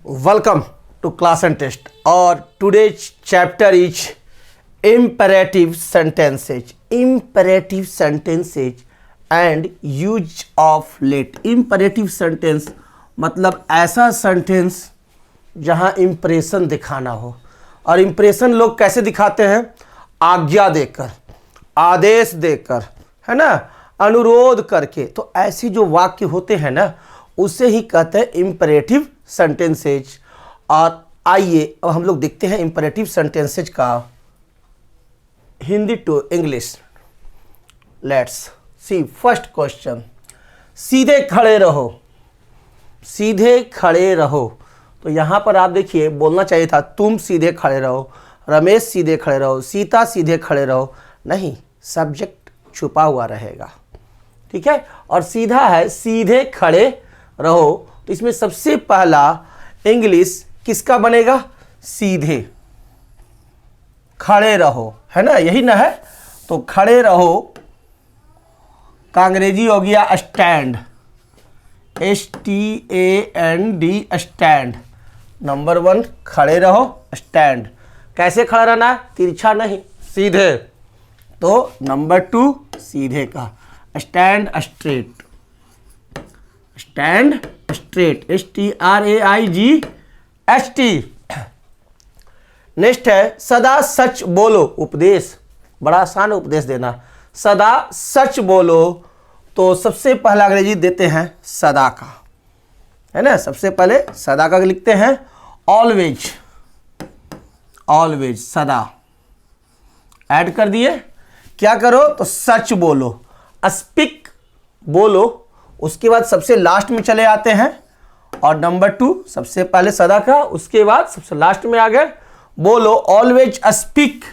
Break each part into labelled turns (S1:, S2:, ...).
S1: Welcome to Class and Test. Or today's chapter is imperative sentences. Imperative sentences and use of let. Imperative sentence मतलब ऐसा sentence जहाँ impression दिखाना हो, और impression लोग कैसे दिखाते हैं? आज्ञा देकर, आदेश देकर, है ना, अनुरोध करके। तो ऐसे जो वाक्य होते हैं ना, उसे ही कहते हैं इम्परेटिव सेंटेंसेज। और आइए अब हम लोग देखते हैं इम्परेटिव सेंटेंसेज का Hindi to English. Let's see first question. सीधे खड़े रहो, सीधे खड़े रहो। तो यहाँ पर आप देखिए, बोलना चाहिए था तुम सीधे खड़े रहो, रमेश सीधे खड़े रहो, सीता सीधे खड़े रहो। नहीं, सब्जेक्ट छुपा हुआ रहेगा, ठीक है। और सीधा है, सीधे खड़े रहो। तो इसमें सबसे पहला इंग्लिश किसका बनेगा? सीधे खड़े रहो, है ना, यही ना है। तो खड़े रहो का अंग्रेजी हो गया स्टैंड, STAND, स्टैंड। नंबर 1 खड़े रहो, स्टैंड। कैसे खड़ा रहना है? तिरछा नहीं, सीधे। तो नंबर 2 सीधे का stand straight, stand straight, STRAIGHT। Next है सदा सच बोलो, उपदेश। बड़ा आसान उपदेश देना, सदा सच बोलो। तो सबसे पहला अंग्रेजी देते हैं सदा का, है ना। सबसे पहले सदा का लिखते हैं ऑलवेज, ऑलवेज, सदा ऐड कर दिए। क्या करो? तो सच बोलो, स्पीक बोलो। उसके बाद सबसे लास्ट में चले आते हैं, और नंबर 2 सबसे पहले सदा का, उसके बाद सबसे लास्ट में आ गए बोलो ऑलवेज स्पीक।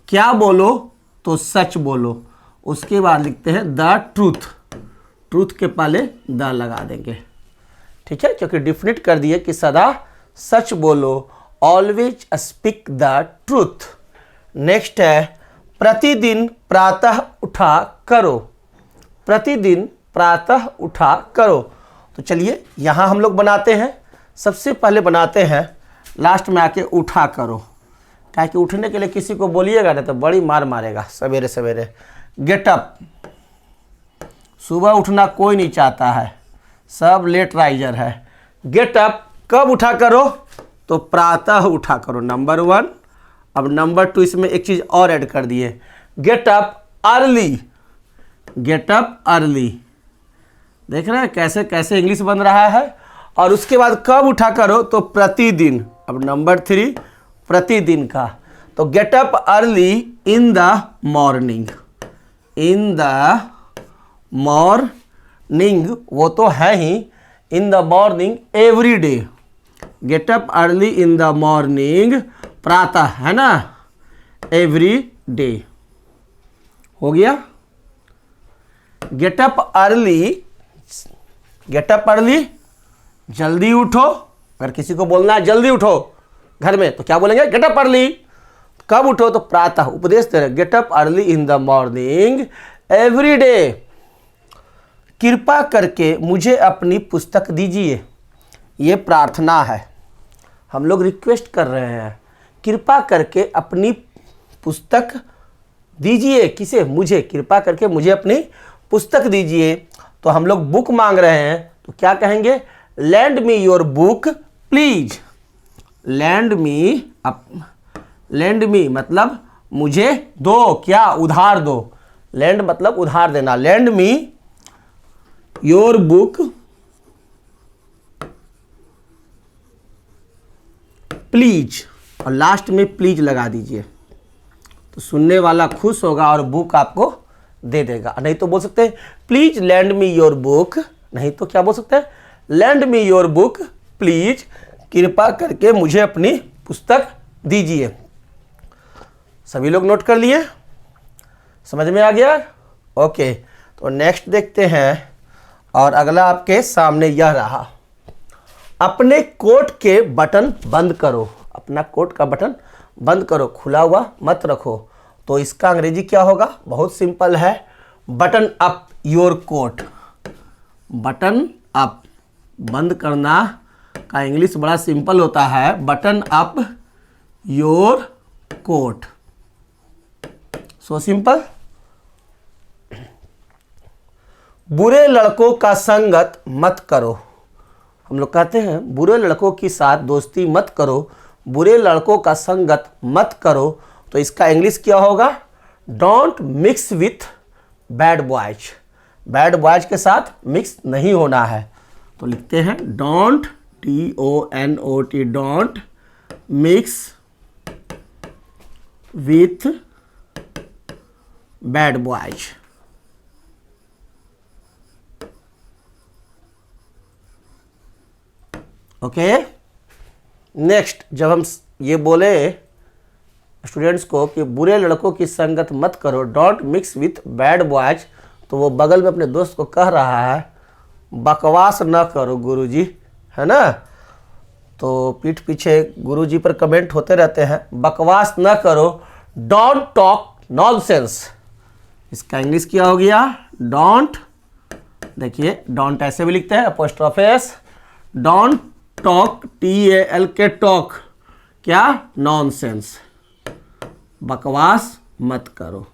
S1: क्या बोलो? तो सच बोलो। उसके बाद लिखते हैं द ट्रूथ, ट्रूथ के पहले द लगा देंगे, ठीक है, क्योंकि डिफिनेट कर दिए कि सदा सच बोलो, always speak the truth. Next है प्रतिदिन प्रातः उठा करो, प्रतिदिन प्रातः उठा करो। तो चलिए यहाँ हम लोग बनाते हैं। सबसे पहले बनाते हैं लास्ट में आके उठा करो, क्या कि उठने के लिए किसी को बोलिएगा ना तो बड़ी मार मारेगा सवेरे सवेरे। गेट अप, सुबह उठना कोई नहीं चाहता है, सब लेट राइजर है। गेट अप कब उठा करो? तो प्रातः उठा करो, नंबर 1। अब नंबर 2 इसमें एक चीज़ और ऐड कर दिए, gate up early, get up early. देख रहे हैं कैसे कैसे इंग्लिश बन रहा है। और उसके बाद कब उठा करो? तो प्रतिदिन। अब नंबर 3 प्रतिदिन का, तो get up early in the morning, in the morning, वो तो है ही, in the morning every day. Get up early in the morning, प्रातः, है ना, एवरी डे। हो गया। Get up early, get up early जल्दी उठो। अगर किसी को बोलना है जल्दी उठो घर में, तो क्या बोलेंगे? Gate up early. कब उठो? तो प्रातः, उपदेश दे रहे, gate up early in the morning every day. कृपा करके मुझे अपनी पुस्तक दीजिए, ये प्रार्थना है, हम लोग रिक्वेस्ट कर रहे हैं। कृपा करके अपनी पुस्तक दीजिए, किसे? मुझे। कृपा करके मुझे अपनी पुस्तक दीजिए। तो हम लोग बुक मांग रहे हैं, तो क्या कहेंगे? Lend me your book please. Lend me, lend me मतलब मुझे दो, क्या? उधार दो। लैंड मतलब उधार देना। Land me your book please, और लास्ट में प्लीज लगा दीजिए, तो सुनने वाला खुश होगा और बुक आपको दे देगा। नहीं तो बोल सकते हैं please lend me your book, नहीं तो क्या बोल सकते हैं? Land me your book please, कृपा करके मुझे अपनी पुस्तक दीजिए। सभी लोग नोट कर लिए? समझ में आ गया? ओके, तो नेक्स्ट देखते हैं। और अगला आपके सामने यह रहा, अपने कोट के बटन बंद करो। अपना कोट का बटन बंद करो, खुला हुआ मत रखो। तो इसका अंग्रेजी क्या होगा? बहुत सिंपल है, button up your coat. Button up, बंद करना का इंग्लिश बड़ा सिंपल होता है, button up your coat. So simple. बुरे लड़कों का संगत मत करो। हम लोग कहते हैं बुरे लड़कों के साथ दोस्ती मत करो, बुरे लड़कों का संगत मत करो। तो इसका इंग्लिश क्या होगा? Don't mix with bad boys. Bad boys के साथ मिक्स नहीं होना है। तो लिखते हैं don't, DONT, don't mix with bad boys. Okay. Next, जब हम ये बोले स्टूडेंट्स को कि बुरे लड़कों की संगत मत करो, don't mix with bad boys, तो वो बगल में अपने दोस्त को कह रहा है बकवास न करो गुरुजी, है ना। तो पीठ पीछे गुरुजी पर कमेंट होते रहते हैं, बकवास न करो, डोंट टॉक नॉनसेंस। इसका इंग्लिश क्या हो गया? डोंट, देखिए डोंट ऐसे भी लिखते हैं apostrophe S, don't talk, TALK talk, क्या? नॉनसेंस, बकवास मत करो।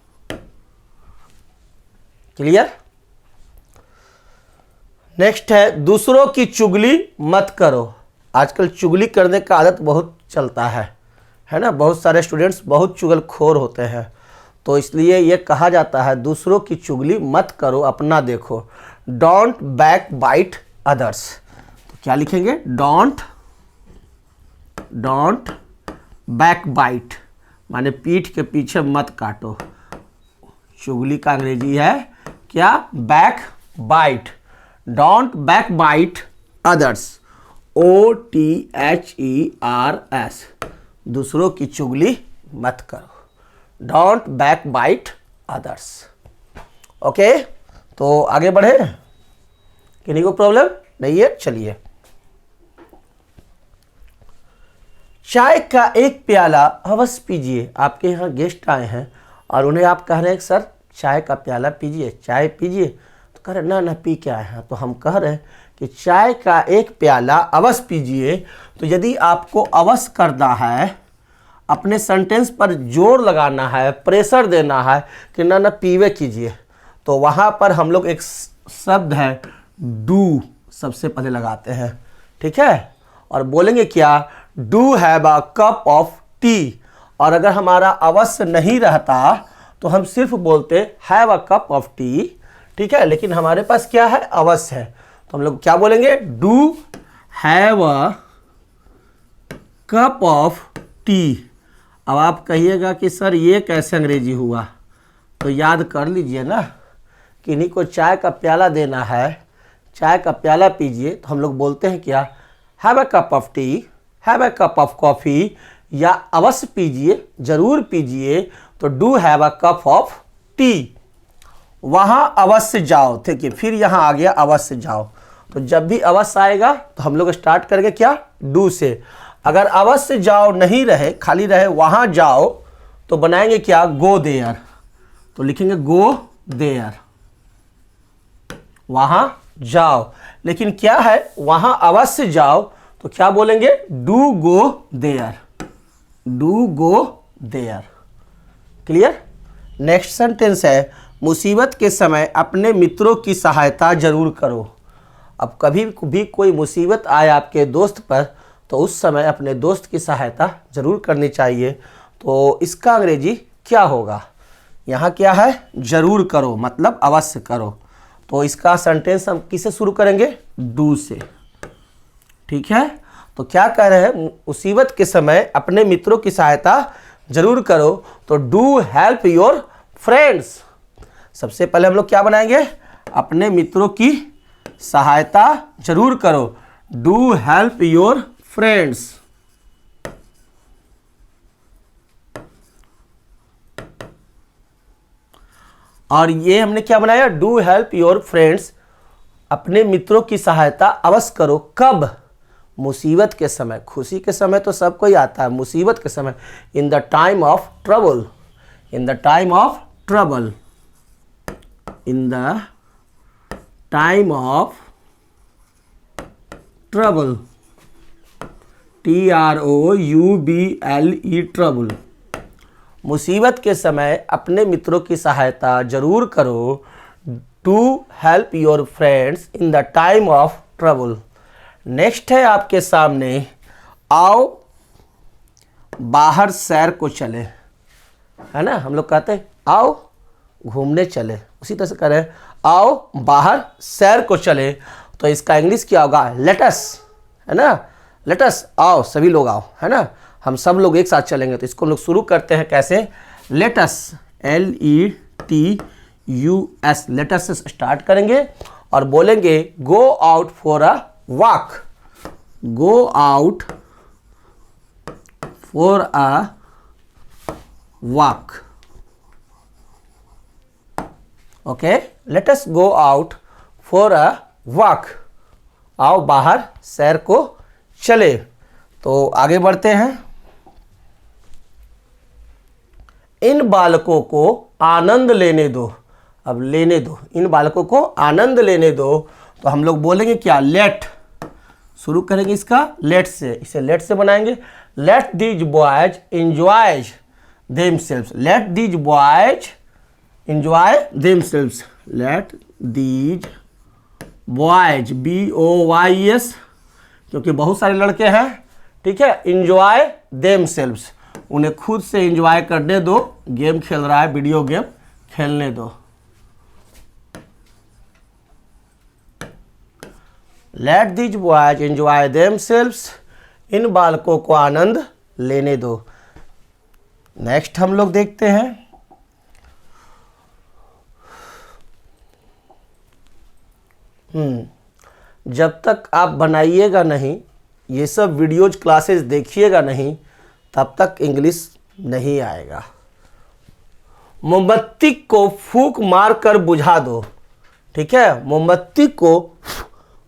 S1: क्लियर? नेक्स्ट है दूसरों की चुगली मत करो। आजकल चुगली करने का आदत बहुत चलता है ना। बहुत सारे स्टूडेंट्स बहुत चुगलखोर होते हैं, तो इसलिए ये कहा जाता है दूसरों की चुगली मत करो, अपना देखो। Don't back bite others. तो क्या लिखेंगे? डोंट बैक बाइट, माने पीठ के पीछे मत काटो। चुगली का अंग्रेजी है क्या? Back bite. Don't back bite others, OTHERS। दूसरों की चुगली मत करो, don't back bite others. Okay, तो आगे बढ़े, किन्हीं को प्रॉब्लम नहीं है? चलिए, चाय का एक प्याला अवश्य पीजिए। आपके यहाँ गेस्ट आए हैं और उन्हें आप कह रहे हैं सर चाय का प्याला पीजिए, चाय पीजिए, तो कह रहे ना ना पी के आए हैं। तो हम कह रहे हैं कि चाय का एक प्याला अवश्य पीजिए। तो यदि आपको अवश्य करना है, अपने सेंटेंस पर जोर लगाना है, प्रेशर देना है कि ना ना पीवे कीजिए, तो वहाँ पर हम लोग एक शब्द है डू सबसे पहले लगाते हैं, ठीक है। और बोलेंगे क्या? Do have a cup of T. और अगर हमारा अवश्य नहीं रहता तो हम सिर्फ बोलते have a cup of T, ठीक है। लेकिन हमारे पास क्या है? अवश्य है, तो हम लोग क्या बोलेंगे? Do have a cup of T. अब आप कहिएगा कि सर ये कैसे अंग्रेजी हुआ, तो याद कर लीजिए ना, किन्हीं को चाय का प्याला देना है, चाय का प्याला पीजिए, तो हम लोग बोलते हैं क्या? Have a cup of T, have a cup of coffee, या अवश्य पीजिए, जरूर पीजिए, तो do have a cup of T. वहाँ अवश्य जाओ, ठीक है, फिर यहाँ आ गया अवश्य जाओ। तो जब भी अवश्य आएगा तो हम लोग स्टार्ट करेंगे क्या? डू से। अगर अवश्य जाओ नहीं रहे, खाली रहे वहाँ जाओ, तो बनाएंगे क्या? Go there. तो लिखेंगे गो देयर, वहाँ जाओ। लेकिन क्या है? वहाँ अवश्य जाओ, तो क्या बोलेंगे? Do go there, do go there. Clear? Next sentence है मुसीबत के समय अपने मित्रों की सहायता जरूर करो। अब कभी भी कोई मुसीबत आए आपके दोस्त पर, तो उस समय अपने दोस्त की सहायता जरूर करनी चाहिए। तो इसका अंग्रेजी क्या होगा? यहाँ क्या है? जरूर करो, मतलब अवश्य करो। तो इसका सेंटेंस हम किससे शुरू करेंगे? डू से, ठीक है। तो क्या कह रहे हैं? मुसीबत के समय अपने मित्रों की सहायता जरूर करो, तो डू हेल्प योर फ्रेंड्स। सबसे पहले हम लोग क्या बनाएंगे? अपने मित्रों की सहायता जरूर करो, डू हेल्प योर फ्रेंड्स। और ये हमने क्या बनाया? डू हेल्प योर फ्रेंड्स, अपने मित्रों की सहायता अवश्य करो। कब? मुसीबत के समय। खुशी के समय तो सब कोई आता है, मुसीबत के समय, in the time of trouble, in the time of trouble, in the time of trouble. TROUBLE trouble. मुसीबत के समय अपने मित्रों की सहायता जरूर करो। To help your friends in the time of trouble. Next है आपके सामने, आओ बाहर सैर को चले, है ना। हम लोग कहते हैं आओ घूमने चले, उसी तरह से कह रहे हैं आओ बाहर सैर को चले। तो इसका इंग्लिश क्या होगा, लेटस, है ना। लेटस, आओ सभी लोग आओ, है ना, हम सब लोग एक साथ चलेंगे। तो इसको हम लोग शुरू करते हैं कैसे, लेटस, LETUS, लेटस से स्टार्ट करेंगे और बोलेंगे go out for a walk, go out for a walk. Okay, let us go out for a walk, आओ बाहर सैर को चले। तो आगे बढ़ते हैं। इन बालकों को आनंद लेने दो, अब लेने दो, इन बालकों को आनंद लेने दो। तो हम लोग बोलेंगे क्या, लेट, शुरू करेंगे इसका लेट से, इसे लेट से बनाएंगे। Late these boys enjoy themselves, late these boys enjoy themselves, late these boys, BOYS, क्योंकि बहुत सारे लड़के हैं, ठीक है। एंजॉय देमसेल्व्स, उन्हें खुद से एंजॉय करने दो, गेम खेल रहा है, वीडियो गेम खेलने दो। Let these boys enjoy themselves, इन बालकों को आनंद लेने दो। नेक्स्ट हम लोग देखते हैं, जब तक आप बनाइएगा नहीं, ये सब वीडियोज क्लासेस देखिएगा नहीं, तब तक इंग्लिश नहीं आएगा। मोमबत्ती को फूंक मार कर बुझा दो, ठीक है, मोमबत्ती को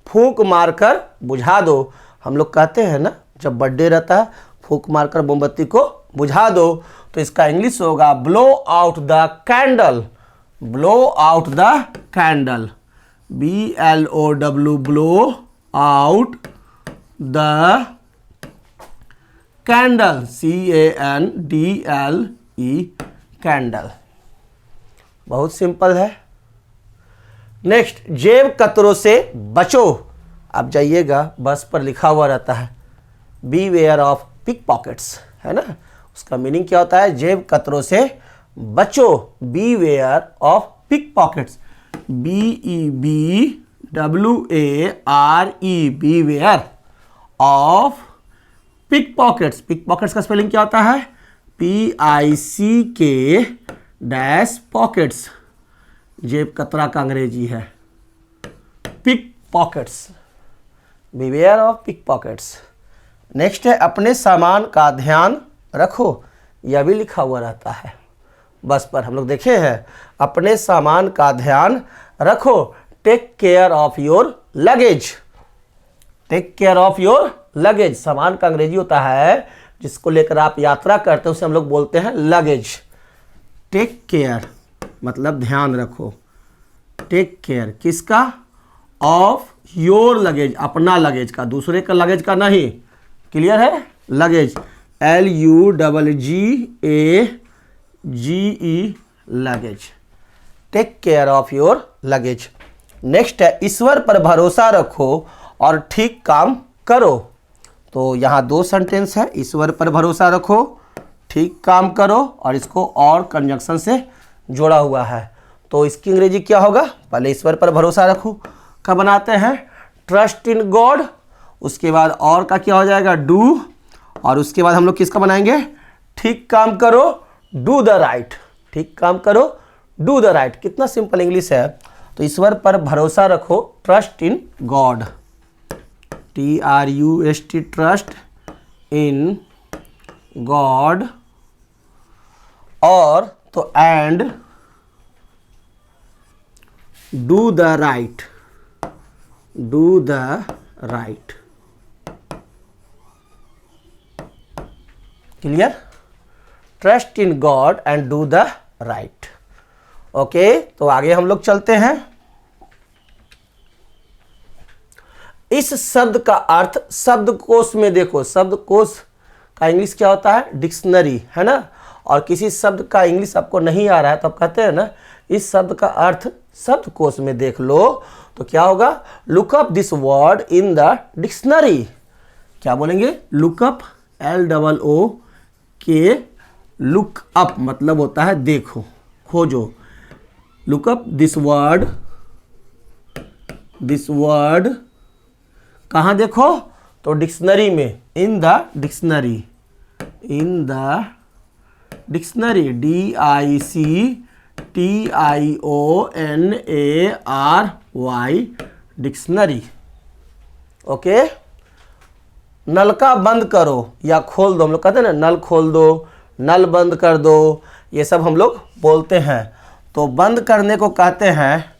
S1: फूंक मार कर बुझा दो। हम लोग कहते हैं ना, जब बर्थडे रहता है फूंक मार कर मोमबत्ती को बुझा दो। तो इसका इंग्लिश होगा blow out the candle, blow out the candle, BLOW, blow out the candle, CANDLE, candle. बहुत सिंपल है। नेक्स्ट, जेब कतरों से बचो। आप जाइएगा बस पर लिखा हुआ रहता है बीवेयर ऑफ पिक पॉकेट्स, है ना। उसका मीनिंग क्या होता है, जेब कतरों से बचो, beware of pickpockets, BEWARE, beware of pickpockets. Pickpockets का स्पेलिंग क्या होता है, PICK डैश पॉकेट्स, जेब कतरा का अंग्रेजी है pickpockets, beware of pickpockets. Next है, अपने सामान का ध्यान रखो, यह भी लिखा हुआ रहता है बस पर, हम लोग देखे हैं, अपने सामान का ध्यान रखो, take care of your luggage, take care of your luggage. सामान का अंग्रेजी होता है जिसको लेकर आप यात्रा करते हैं, उसे हम लोग बोलते हैं लगेज। टेक केयर मतलब ध्यान रखो, टेक केयर किसका, ऑफ योर लगेज, अपना लगेज का, दूसरे का लगेज का नहीं, क्लियर है। Luggage LUGGAGE, luggage, take care of your luggage. Next है, ईश्वर पर भरोसा रखो और ठीक काम करो। तो यहाँ दो सेंटेंस है, ईश्वर पर भरोसा रखो, ठीक काम करो, और इसको और कंजंक्शन से जोड़ा हुआ है। तो इसकी अंग्रेजी क्या होगा, पहले ईश्वर पर भरोसा रखो का बनाते हैं ट्रस्ट इन गॉड, उसके बाद और का क्या हो जाएगा, डू, और उसके बाद हम लोग किसका बनाएंगे, ठीक काम करो, डू द राइट, ठीक काम करो, डू द राइट। कितना सिंपल इंग्लिश है। तो ईश्वर पर भरोसा रखो, trust in God, TRUST, trust in God, और तो and do the right, do the right. Clear, trust in God and do the right. Okay, तो आगे हम लोग चलते हैं। इस शब्द का अर्थ शब्दकोश में देखो, शब्दकोश का इंग्लिश क्या होता है, डिक्शनरी, है ना। और किसी शब्द का इंग्लिश आपको नहीं आ रहा है तो आप कहते हैं ना इस शब्द का अर्थ शब्दकोश में देख लो, तो क्या होगा, look up this word in the dictionary. क्या बोलेंगे, look up, LOOK, look up मतलब होता है देखो, खोजो। लुक अप दिस वर्ड कहाँ देखो, तो डिक्शनरी में, in the dictionary, DICTIONARY, dictionary. Okay. नलका बंद करो या खोल दो, हम लोग कहते हैं ना नल खोल दो, नल बंद कर दो, ये सब हम लोग बोलते हैं। तो बंद करने को कहते हैं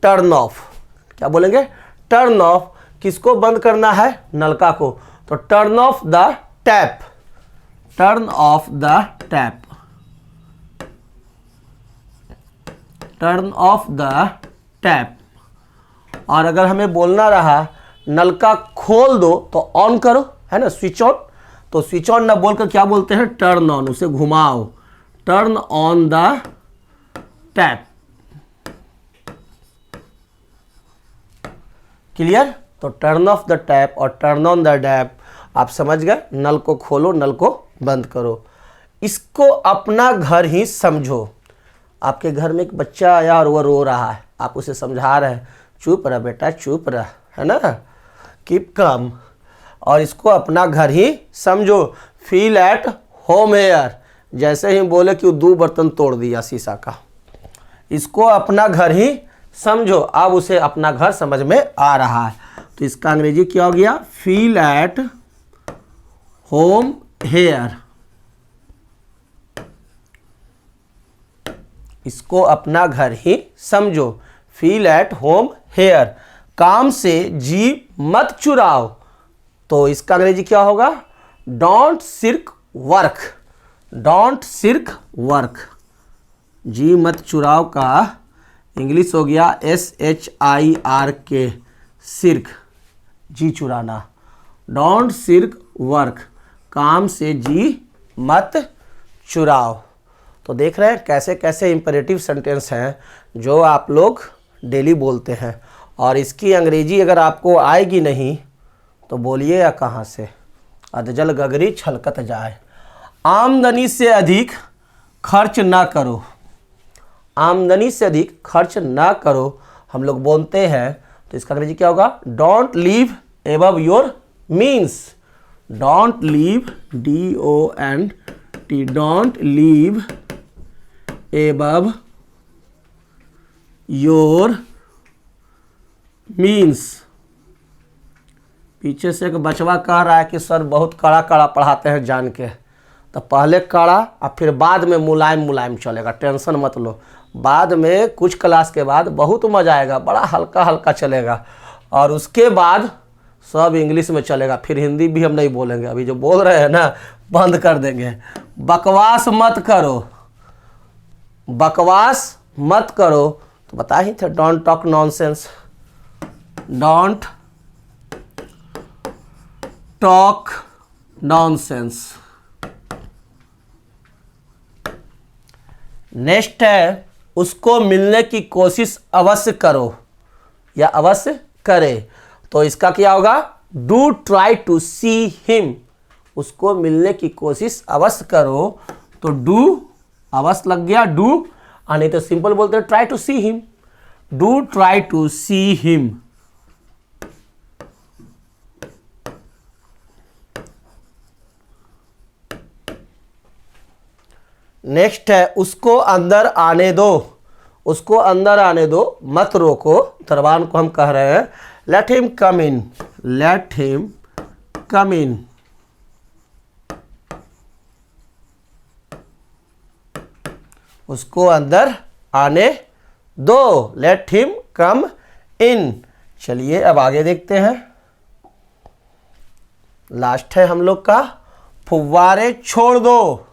S1: टर्न ऑफ। क्या बोलेंगे, टर्न ऑफ। किसको बंद करना है, नलका को, तो turn off the tap, turn off the tap, turn off the tap. और अगर हमें बोलना रहा नलका खोल दो तो ऑन करो, है ना, स्विच ऑन। तो स्विच ऑन ना बोलकर क्या बोलते हैं, टर्न ऑन, उसे घुमाओ, turn on the tap. Clear. तो टर्न ऑफ द टैप और टर्न ऑन द टैप, आप समझ गए, नल को खोलो, नल को बंद करो। इसको अपना घर ही समझो। आपके घर में एक बच्चा आया और वो रो रहा है, आप उसे समझा रहे हैं, चुप रह बेटा, चुप रह, है ना, कीप कम। और इसको अपना घर ही समझो, फील एट होम हेयर। जैसे ही बोले कि 2 बर्तन तोड़ दिया शीशा का, इसको अपना घर ही समझो। अब उसे अपना घर समझ में आ रहा है, तो इसका अंग्रेजी क्या हो गया, फील एट होम हेयर। इसको अपना घर ही समझो, फील एट होम हेयर। काम से जी मत चुराओ, तो इसका अंग्रेजी क्या होगा, डोंट सिर्क वर्क, डोंट सिर्क वर्क। जी मत चुराओ का इंग्लिश हो गया SHIRK, सिर्क, जी चुराना। डोंट सिर्क वर्क, काम से जी मत चुराओ। तो देख रहे हैं कैसे कैसे इंपेरेटिव सेंटेंस हैं जो आप लोग डेली बोलते हैं। और इसकी अंग्रेजी अगर आपको आएगी नहीं तो बोलिए या कहाँ से, अधजल गगरी छलकत जाए। आमदनी से अधिक खर्च ना करो, आमदनी से अधिक खर्च ना करो हम लोग बोलते हैं, तो इसका अंग्रेजी क्या होगा, don't leave above your means. Don't leave, DONT, don't leave above your means. पीछे से एक बचवा कह रहा है कि सर बहुत कड़ा कड़ा पढ़ाते हैं जान के, तो पहले कड़ा और फिर बाद में मुलायम मुलायम चलेगा, टेंशन मत लो। बाद में कुछ क्लास के बाद बहुत मज़ा आएगा, बड़ा हल्का हल्का चलेगा, और उसके बाद सब इंग्लिश में चलेगा। फिर हिंदी भी हम नहीं बोलेंगे, अभी जो बोल रहे हैं ना बंद कर देंगे। बकवास मत करो, बकवास मत करो, तो बता ही थे, don't talk nonsense, don't talk nonsense. Next है, उसको मिलने की कोशिश अवश्य करो या अवश्य करे, तो इसका क्या होगा, do try to see him. उसको मिलने की कोशिश अवश्य करो, तो डू अवश्य लग गया, डू, और नहीं तो सिंपल बोलते हैं try to see him, do try to see him. Next है, उसको अंदर आने दो, उसको अंदर आने दो, मत रोको। दरबान को हम कह रहे हैं लेट हिम कम इन, लेट हिम कम इन। उसको अंदर आने दो, लेट हिम कम इन। चलिए अब आगे देखते हैं, लास्ट है हम लोग का, फुव्वारे छोड़ दो।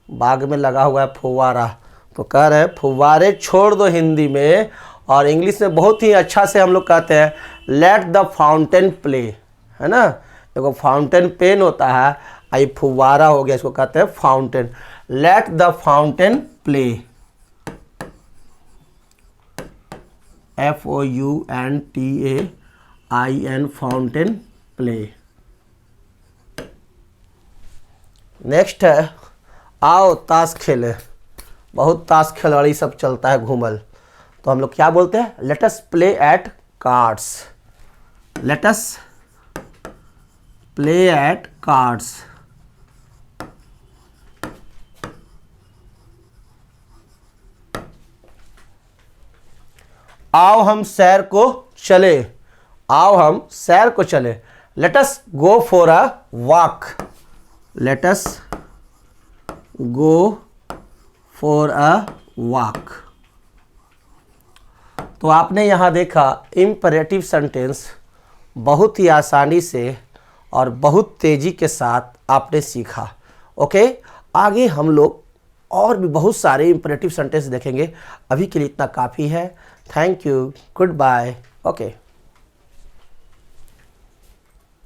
S1: बाग में लगा हुआ है फुव्वारा, तो कह रहे हैं फुव्वारे छोड़ दो हिंदी में, और इंग्लिश में बहुत ही अच्छा से हम लोग कहते हैं लेट द फाउंटेन प्ले, है ना। देखो फाउंटेन पेन होता है, आई फुव्वारा हो गया, इसको कहते हैं fountain. Let the fountain play, FOUNTAIN, fountain play. Next है आओ ताश खेले। बहुत ताश खिलाड़ी सब चलता है घूमल, तो हम लोग क्या बोलते हैं, let us play at cards. Let us play at cards. आओ हम सैर को चले। आओ हम सैर को चले। Let us go for a walk. Let us go for a walk. तो आपने यहाँ देखा इम्परेटिव सेंटेंस बहुत ही आसानी से और बहुत तेज़ी के साथ आपने सीखा। ओके, आगे हम लोग और भी बहुत सारे इम्परेटिव सेंटेंस देखेंगे। अभी के लिए इतना काफ़ी है। Thank you, goodbye. Okay.